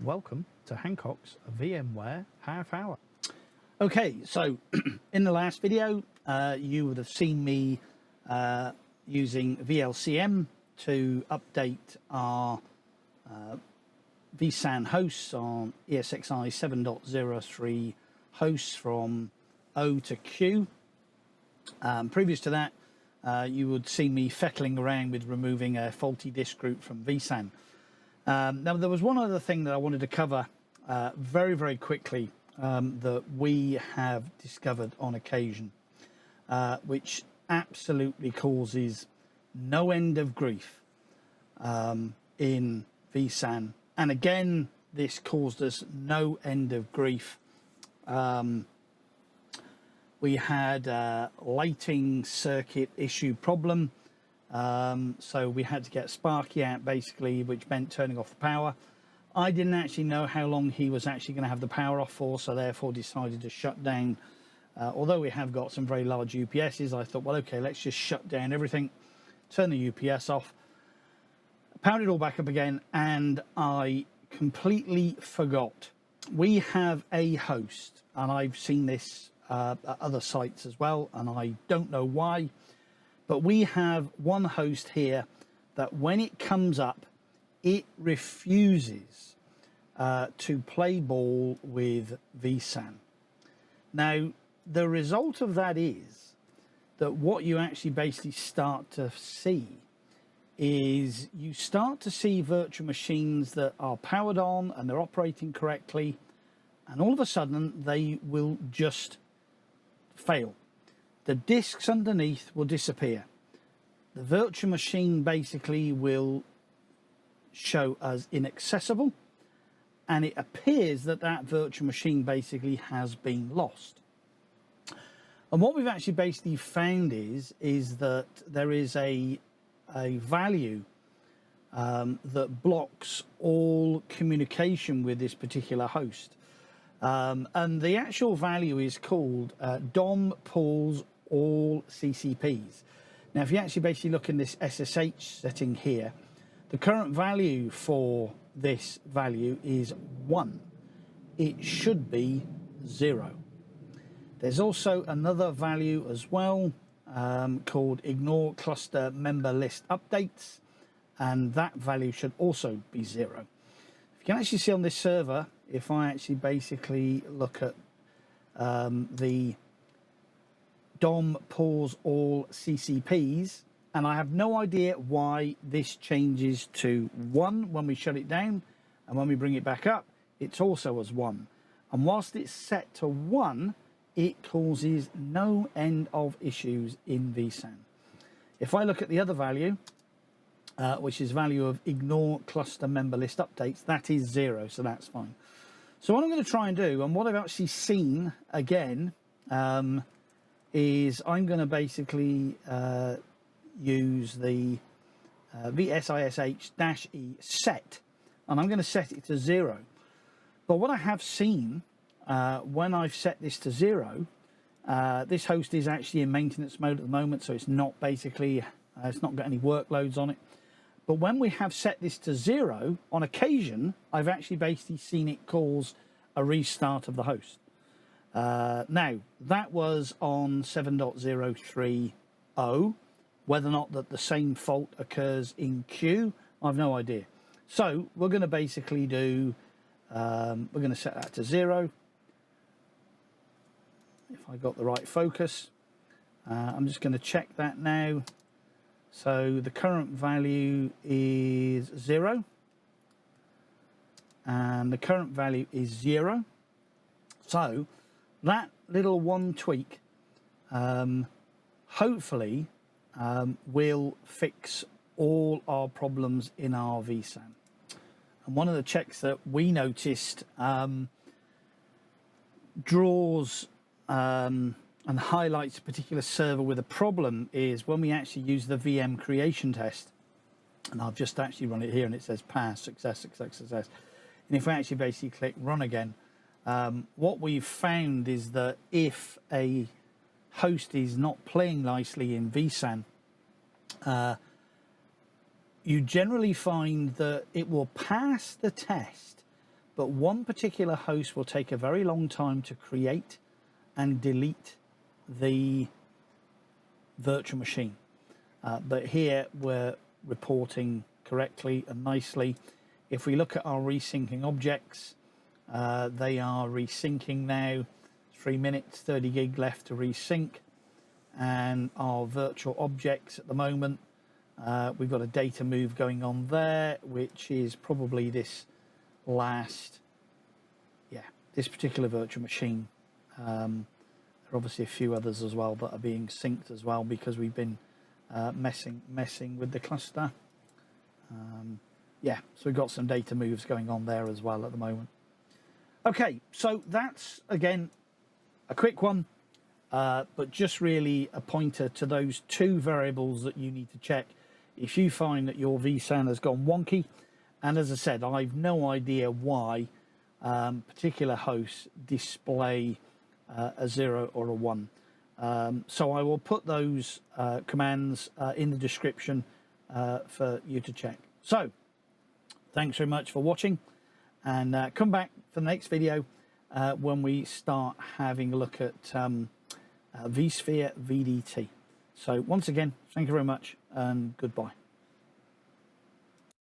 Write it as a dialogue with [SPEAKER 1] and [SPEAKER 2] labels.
[SPEAKER 1] Welcome to Hancock's VMware Half Hour. Okay, so in the last video, you would have seen me using VLCM to update our vSAN hosts on ESXi 7.03 hosts from O to Q. Previous to that, you would see me fettling around with removing a faulty disk group from vSAN. Now, there was one other thing that I wanted to cover very, very quickly that we have discovered on occasion, which absolutely causes no end of grief in vSAN. And again, this caused us no end of grief. We had a lighting circuit issue problem. So we had to get Sparky out basically, which meant turning off the power. I didn't actually know how long he was actually going to have the power off for, so therefore decided to shut down. Although we have got some very large UPSs, I thought, well, okay, let's just shut down everything, turn the UPS off, powered it all back up again, and I completely forgot. We have a host, and I've seen this at other sites as well, and I don't know why. But we have one host here that when it comes up, it refuses to play ball with vSAN. Now, the result of that is that what you actually basically start to see is you start to see virtual machines that are powered on and they're operating correctly, and all of a sudden they will just fail. The disks underneath will disappear. The virtual machine basically will show as inaccessible, and it appears that that virtual machine basically has been lost. And what we've actually basically found is that there is a value that blocks all communication with this particular host. And the actual value is called DOM pulls all CCPs. Now, if you actually basically look in this SSH setting here, the current value for this value is 1. It should be 0. There's also another value as well called ignore cluster member list updates, and that value should also be 0. If you can actually see on this server, if I actually basically look at the DOM pulls all CCPs, and I have no idea why this changes to 1 when we shut it down, and when we bring it back up, it's also as 1. And whilst it's set to 1, it causes no end of issues in vSAN. If I look at the other value, which is value of ignore cluster member list updates, that is 0, so that's fine. So what I'm going to try and do, and what I've actually seen again, is I'm going to basically use the vSISH-E set, and I'm going to set it to 0. But what I have seen when I've set this to 0, this host is actually in maintenance mode at the moment, so it's not basically, it's not got any workloads on it. But when we have set this to 0, on occasion, I've actually basically seen it cause a restart of the host. Now, that was on 7.03.0. Whether or not that the same fault occurs in Q, I've no idea. So we're going to basically do, we're going to set that to 0. If I got the right focus, I'm just going to check that now. So the current value is 0, and the current value is 0. So that little one tweak hopefully will fix all our problems in our vSAN. And one of the checks that we noticed draws and highlights a particular server with a problem is when we actually use the VM creation test. And I've just actually run it here, and it says pass, success, success, success. And if we actually basically click run again, what we've found is that if a host is not playing nicely in vSAN, you generally find that it will pass the test, but one particular host will take a very long time to create and delete the virtual machine. But here we're reporting correctly and nicely. If we look at our resyncing objects, they are resyncing now. 3 minutes, 30 gig left to resync. And our virtual objects at the moment, we've got a data move going on there, which is probably this this particular virtual machine. There are obviously a few others as well that are being synced as well, because we've been messing with the cluster. Yeah, so we've got some data moves going on there as well at the moment. Okay, so that's again a quick one, but just really a pointer to those two variables that you need to check if you find that your vSAN has gone wonky. And as I said, I've no idea why particular hosts display a 0 or a 1. So I will put those commands in the description for you to check. So thanks very much for watching, and come back for the next video when we start having a look at vSphere VDT. So once again, thank you very much and goodbye.